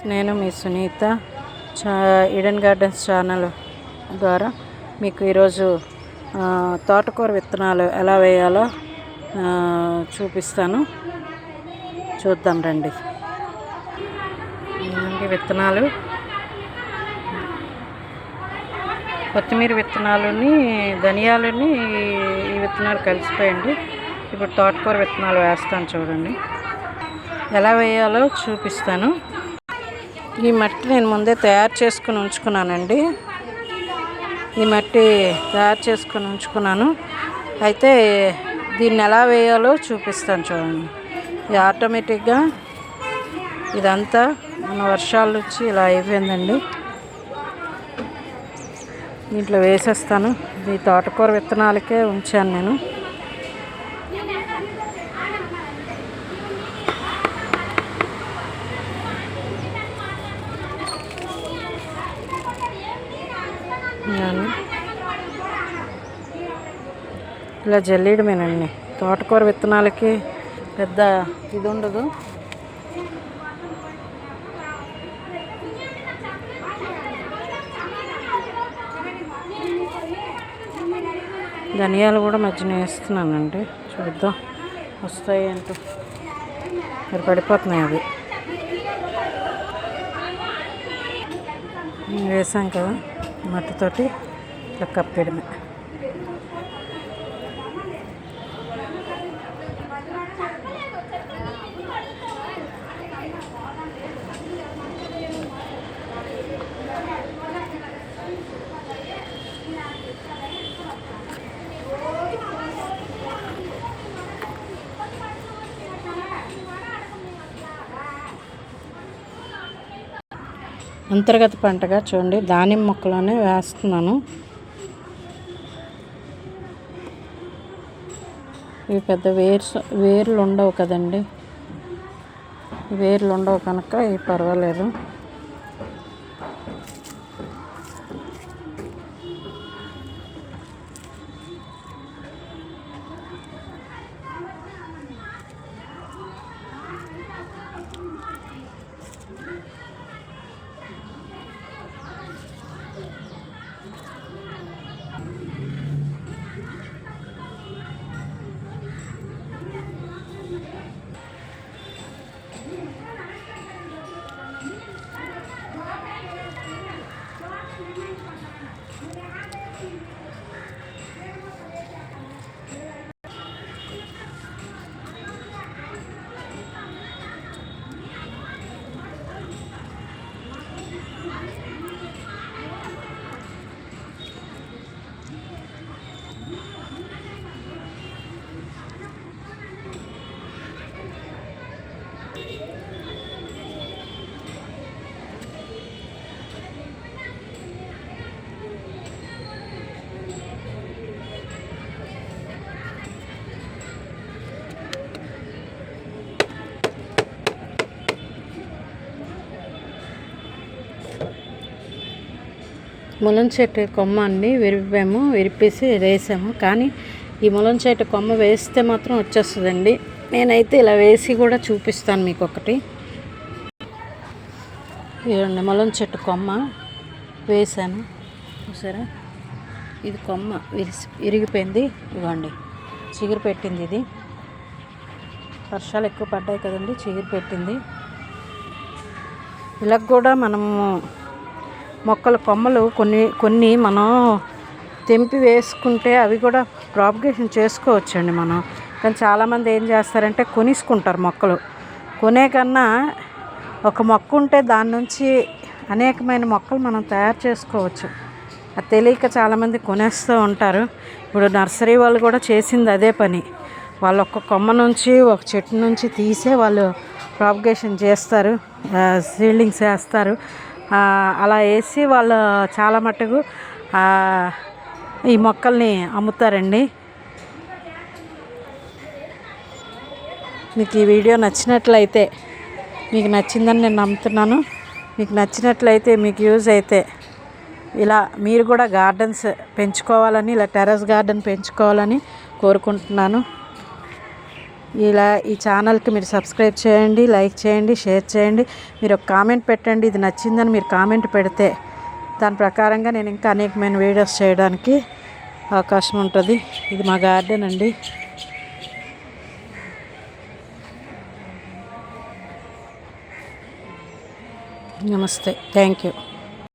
నేను మీ Sunitha Eden gardens channel ద్వారా మీకు ఈరోజు తోటకూర విత్తనాలు ఎలా వేయాలో చూపిస్తాను. చూద్దాం రండి. విత్తనాలు కొత్తిమీర విత్తనాలని, ధనియాలని ఈ విత్తనాలు కలిసిపోయండి. ఇప్పుడు తోటకూర విత్తనాలు వేస్తాను. చూడండి ఎలా వేయాలో చూపిస్తాను. ఈ మట్టి నేను ముందే తయారు చేసుకుని ఉంచుకున్నానండి. ఈ మట్టి తయారు చేసుకుని ఉంచుకున్నాను. అయితే దీన్ని ఎలా వేయాలో చూపిస్తాను. చూడండి, ఇది ఆటోమేటిక్గా ఇదంతా మన వర్షాలు వచ్చి ఇలా అయిపోయిందండి. దీంట్లో వేసేస్తాను. ఈ తోటకూర విత్తనాలకే ఉంచాను నేను. ఇలా జల్లేయడమేనండి. తోటకూర విత్తనాలకి పెద్ద ఇది ఉండదు. ధనియాలు కూడా మధ్యన వేస్తున్నానండి. చూద్దాం వస్తాయి అంటూ. మరి పడిపోతున్నాయి అవి. వేసాం కదా, మట్టితోటి ఇట్లా కప్పేయడమే. అంతర్గత పంటగా చూడండి, దానిమ్మ మొక్కలోనే వేస్తున్నాను. ఇవి పెద్ద వేర్లు ఉండవు కదండి. వేర్లు ఉండవు కనుక ఇవి పర్వాలేదు. ములం చెట్టు కొమ్మ అండి విరిపేసి వేసాము. కానీ ఈ ములం చెట్టు కొమ్మ వేస్తే మాత్రం వచ్చేస్తుందండి. నేనైతే ఇలా వేసి కూడా చూపిస్తాను మీకు ఒకటి. ఇదండి ములం చెట్టు కొమ్మ వేసాను, చూసారా? ఇది కొమ్మ విరిగిపోయింది. ఇవ్వండి, చిగురు పెట్టింది. ఇది వర్షాలు ఎక్కువ పడ్డాయి కదండి, చిగురు పెట్టింది. ఇలా కూడా మనము మొక్కల కొమ్మలు కొన్ని మనం తెంపి వేసుకుంటే అవి కూడా ప్రాపగేషన్ చేసుకోవచ్చండి మనం. కానీ చాలామంది ఏం చేస్తారంటే కొనేసుకుంటారు మొక్కలు. కొనే కన్నా ఒక మొక్క ఉంటే దాని నుంచి అనేకమైన మొక్కలు మనం తయారు చేసుకోవచ్చు. అది తెలియక చాలామంది కొనేస్తూ ఉంటారు. ఇప్పుడు నర్సరీ వాళ్ళు కూడా చేసింది అదే పని. వాళ్ళు ఒక కొమ్మ నుంచి, ఒక చెట్టు నుంచి తీసే వాళ్ళు ప్రాపగేషన్ చేస్తారు, సీడ్లింగ్స్ వేస్తారు. అలా వేసి వాళ్ళు చాలా మట్టుకు ఈ మొక్కల్ని అమ్ముతారండి. మీకు ఈ వీడియో నచ్చినట్లయితే, మీకు నచ్చిందని నేను నమ్ముతున్నాను. మీకు నచ్చినట్లయితే, మీకు యూజ్ అయితే ఇలా మీరు కూడా గార్డెన్స్ పెంచుకోవాలని, ఇలా టెర్రస్ గార్డెన్ పెంచుకోవాలని కోరుకుంటున్నాను. ఇలా ఈ ఛానల్కి మీరు సబ్స్క్రైబ్ చేయండి, లైక్ చేయండి, షేర్ చేయండి. మీరు ఒక కామెంట్ పెట్టండి, ఇది నచ్చిందని మీరు కామెంట్ పెడితే దాని ప్రకారంగా నేను ఇంకా అనేకమైన వీడియోస్ చేయడానికి అవకాశం ఉంటుంది. ఇది మా గార్డెన్ అండి. నమస్తే, థ్యాంక్ యూ.